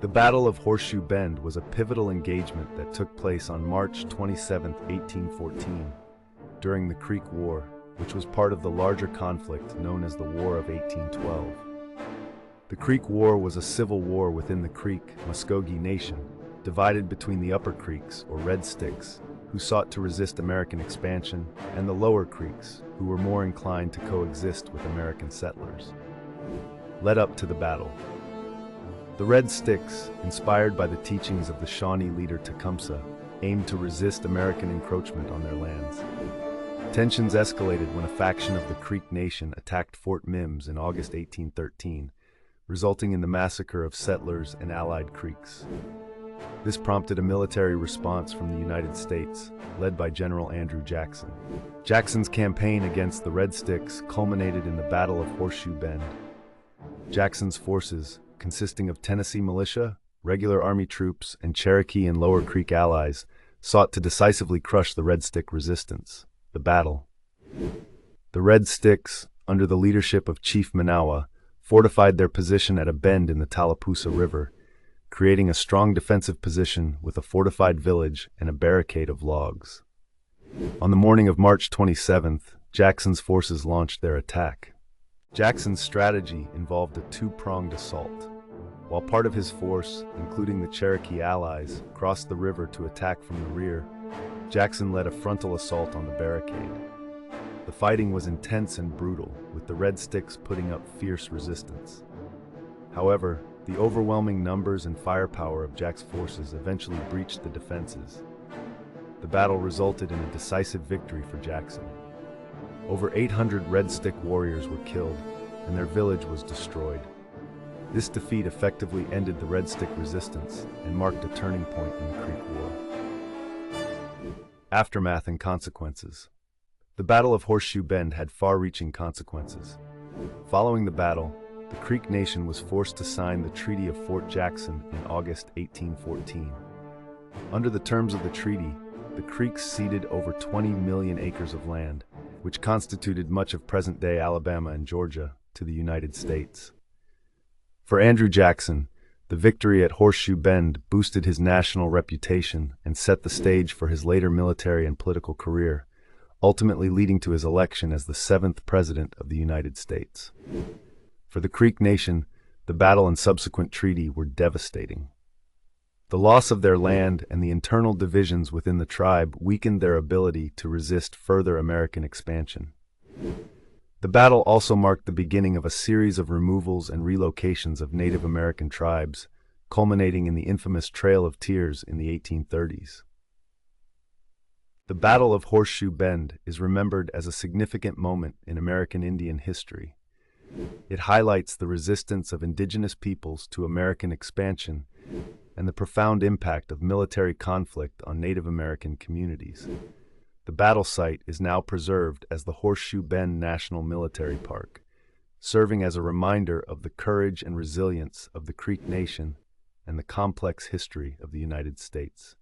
The Battle of Horseshoe Bend was a pivotal engagement that took place on March 27, 1814, during the Creek War, which was part of the larger conflict known as the War of 1812. The Creek War was a civil war within the Creek, Muskogee Nation, divided between the Upper Creeks, or Red Sticks, who sought to resist American expansion, and the Lower Creeks, who were more inclined to coexist with American settlers. Led up to the battle. The Red Sticks, inspired by the teachings of the Shawnee leader Tecumseh, aimed to resist American encroachment on their lands. Tensions escalated when a faction of the Creek Nation attacked Fort Mims in August 1813, resulting in the massacre of settlers and allied Creeks. This prompted a military response from the United States, led by General Andrew Jackson. Jackson's campaign against the Red Sticks culminated in the Battle of Horseshoe Bend. Jackson's forces, consisting of Tennessee militia, regular Army troops, and Cherokee and Lower Creek allies, sought to decisively crush the Red Stick resistance. The battle. The Red Sticks, under the leadership of Chief Manawa, fortified their position at a bend in the Tallapoosa River, creating a strong defensive position with a fortified village and a barricade of logs. On the morning of March 27th, Jackson's forces launched their attack. Jackson's strategy involved a two-pronged assault. While part of his force, including the Cherokee allies, crossed the river to attack from the rear, Jackson led a frontal assault on the barricade. The fighting was intense and brutal, with the Red Sticks putting up fierce resistance. However, the overwhelming numbers and firepower of Jack's forces eventually breached the defenses. The battle resulted in a decisive victory for Jackson. Over 800 Red Stick warriors were killed, and their village was destroyed. This defeat effectively ended the Red Stick resistance and marked a turning point in the Creek War. Aftermath and consequences. The Battle of Horseshoe Bend had far-reaching consequences. Following the battle, the Creek Nation was forced to sign the Treaty of Fort Jackson in August 1814. Under the terms of the treaty, the Creeks ceded over 20 million acres of land, which constituted much of present-day Alabama and Georgia, to the United States. For Andrew Jackson, the victory at Horseshoe Bend boosted his national reputation and set the stage for his later military and political career, ultimately leading to his election as the 7th President of the United States. For the Creek Nation, the battle and subsequent treaty were devastating. The loss of their land and the internal divisions within the tribe weakened their ability to resist further American expansion. The battle also marked the beginning of a series of removals and relocations of Native American tribes, culminating in the infamous Trail of Tears in the 1830s. The Battle of Horseshoe Bend is remembered as a significant moment in American Indian history. It highlights the resistance of indigenous peoples to American expansion and the profound impact of military conflict on Native American communities. The battle site is now preserved as the Horseshoe Bend National Military Park, serving as a reminder of the courage and resilience of the Creek Nation and the complex history of the United States.